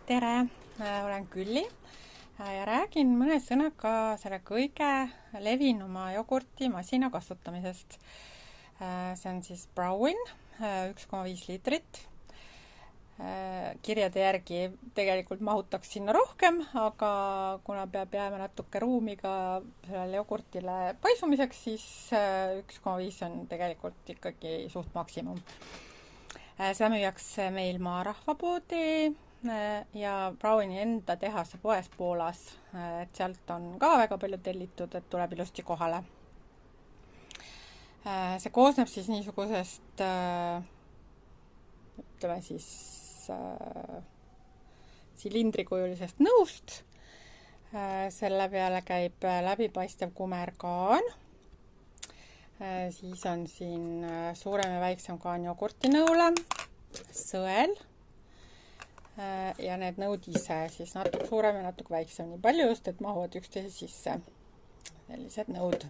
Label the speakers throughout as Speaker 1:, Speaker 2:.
Speaker 1: Tere! Olen Külli ja räägin mõne sõnaga selle kõige levinuma jogurti masina kasutamisest. See on siis Browin, 1,5 liitrit. Kirjade järgi tegelikult mahutaks sinna rohkem, aga kuna peab jääma natuke ruumi ka sellele jogurtile paisumiseks, siis 1,5 on tegelikult ikkagi suht maksimum. Seda müüakse meil Maarahvapoodi ja Browini enda tehase poes Poolas, et sealt on ka väga palju tellitud, et tuleb ilusti kohale. See koosneb siis niisugusest, ütleme siis, silindrikujulisest nõust. Selle peale käib läbipaistev kumerkaan. Siis on siin suurem ja väiksem kaan jogurtinõule, sõel ja need nõud ise, siis natuke suurem ja natuke väiksem, nii palju just, et mahuvad üksteise sisse. Sellised nõud.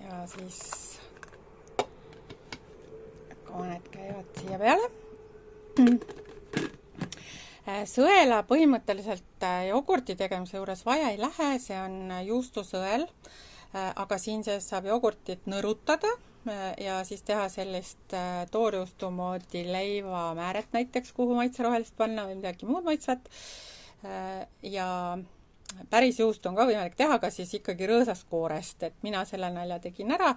Speaker 1: Ja siis kaaned käivad siia peale. Sõela põhimõtteliselt jogurti tegemise juures vaja ei lähe, see on juustusõel, aga siin sees saab jogurtit nõrutada ja siis teha sellist toorjuustu moodi leivamääret näiteks, kuhu maitserohelist panna või midagi muud maitsvat. Ja päris juustu on ka võimalik teha, aga siis ikkagi rõõsast koorest, et mina selle nalja tegin ära,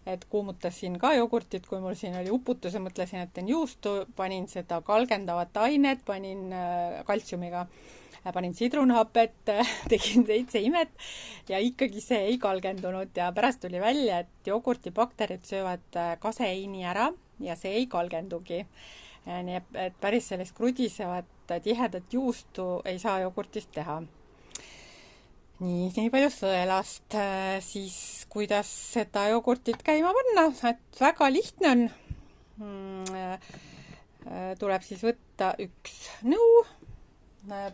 Speaker 1: et kuumutasin ka jogurtit, kui mul siin oli uputus ja mõtlesin, et teen juustu, panin seda kalgendavat ainet, panin kaltsiumiga, panin sidrunhapet, tegin 7 imet ja ikkagi see ei kalgendunud ja pärast tuli välja, et jogurtibakterid söövad kaseini ära ja see ei kalgendugi. Nii et päris sellist krudisevat tihedat juustu ei saa jogurtist teha. Nii palju sõelast, siis kuidas seda jogurtit käima panna, et väga lihtne on. Tuleb siis võtta üks nõu,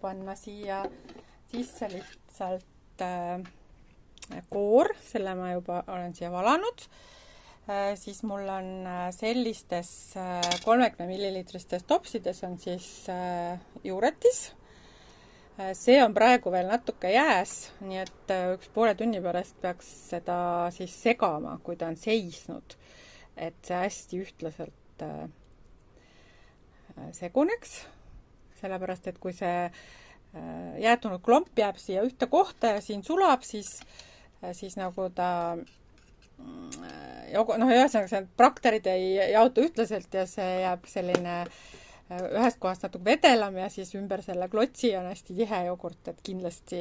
Speaker 1: panna siia sisse lihtsalt koor, selle ma juba olen siia valanud. Siis mul on sellistes 30 millilitristes topsides on siis juuretis. See on praegu veel natuke jääs, nii et üks poole tunni pärast peaks seda siis segama, kui ta on seisnud, et see hästi ühtlaselt seguneks, sellepärast et kui see jäätunud klomp jääb siia ühte kohta ja siin sulab, siis nagu ta ühesõnaga see prakterid ei jaotu ühtlaselt ja see jääb selline ühest kohast natuke vedelam ja siis ümber selle klotsi on hästi tihe jogurt, et kindlasti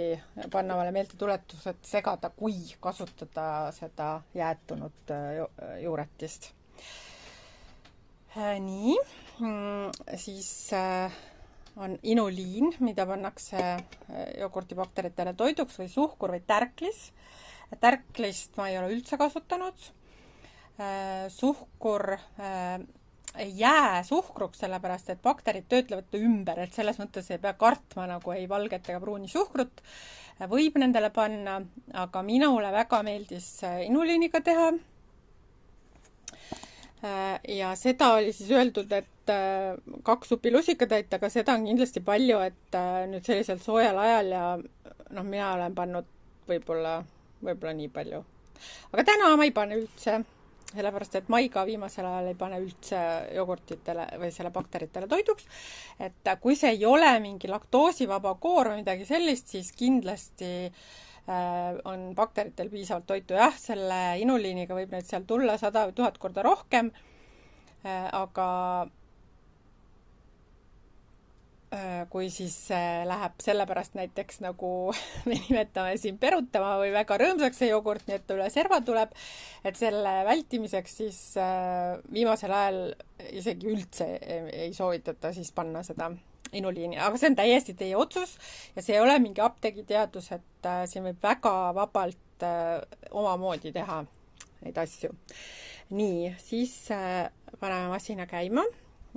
Speaker 1: panna mulle meelde tuletus, et segada, kui kasutada seda jäätunud juuretist. Nii, siis on inuliin, mida pannakse jogurtibakteritele toiduks või suhkur või tärklis. Tärklist ma ei ole üldse kasutanud. Suhkur ei jää suhkruks, sellepärast et bakterid töötlevad ta ümber, et selles mõttes ei pea kartma nagu ei valget ega pruuni suhkrut. Võib nendele panna, aga minule väga meeldis inuliiniga teha. Ja seda oli siis öeldud, et 2 supilusikatäit, aga seda on kindlasti palju, et nüüd sellisel soojal ajal ja mina olen pannud võib-olla nii palju. Aga täna ma ei pane üldse. Sellepärast, et ma ka viimasel ajal ei pane üldse jogurtitele või selle bakteritele toiduks. Et kui see ei ole mingi laktoosivaba koor või midagi sellist, siis kindlasti on bakteritel piisavalt toitu. Jah, selle inuliiniga võib neid seal tulla 100 või 1000 korda rohkem, aga kui siis läheb sellepärast näiteks nagu me nimetame siin perutama või väga rõõmsaks see jogurt, nii et üle serva tuleb, et selle vältimiseks siis viimasel ajal isegi üldse ei soovitata siis panna seda inuliini, aga see on täiesti teie otsus ja see ei ole mingi apteegiteadus, et siin võib väga vabalt omamoodi teha neid asju. Nii, siis paneme masina käima.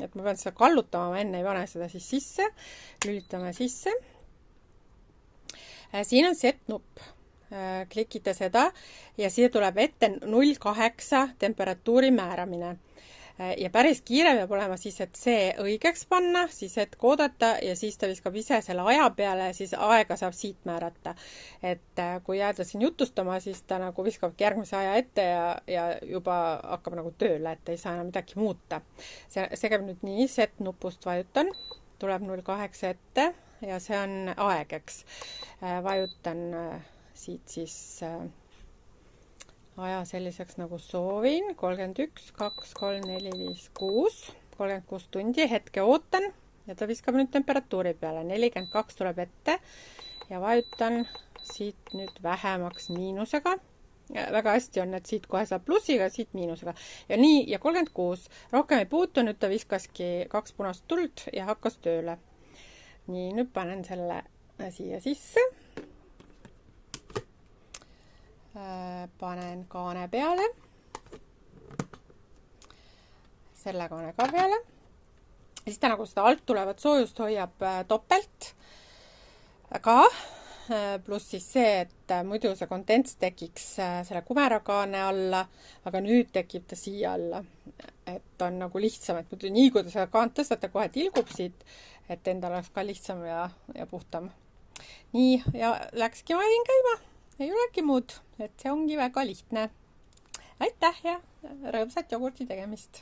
Speaker 1: Et ma pean seda kallutama, ma enne ei pane seda siis sisse, lülitame sisse. Siin on set-nupp, klikite seda ja siia tuleb ette 0,8 temperatuuri määramine. Ja päris kiire peab olema siis, et see õigeks panna, siis hetk oodata ja siis ta viskab ise selle aja peale, siis aega saab siit määrata. Et kui jääda siin jutustama, siis ta nagu viskabki järgmise aja ette ja juba hakkab nagu tööle, et ei saa enam midagi muuta. See käib nüüd nii, set nupust vajutan, tuleb 08 ette ja see on aeg, eks. Vajutan siit siis aja selliseks nagu soovin, 31, 2, 3, 4, 5, 6, 36 tundi, hetke ootan ja ta viskab nüüd temperatuuri peale, 42 tuleb ette ja vajutan siit nüüd vähemaks miinusega. Väga hästi on, et siit kohe saab plussiga, siit miinusega. Ja nii, ja 36, rohkem ei puutu, nüüd ta viskaski 2 punast tuld ja hakkas tööle. Nii, nüüd panen selle siia sisse. Panen kaane peale, selle kaane ka peale, siis ta nagu seda alt tulevat soojust hoiab topelt ka, pluss siis see, et muidu see kondents tekiks selle kumerakaane alla, aga nüüd tekib ta siia alla, et on nagu lihtsam, et muidu nii, kui te seda kaant tõstate, kohe tilgub siit, et endal oleks ka lihtsam ja puhtam. Nii, ja läkski masin käima. Ei olegi muud, et see ongi väga lihtne. Aitäh ja rõõmsat jogurti tegemist!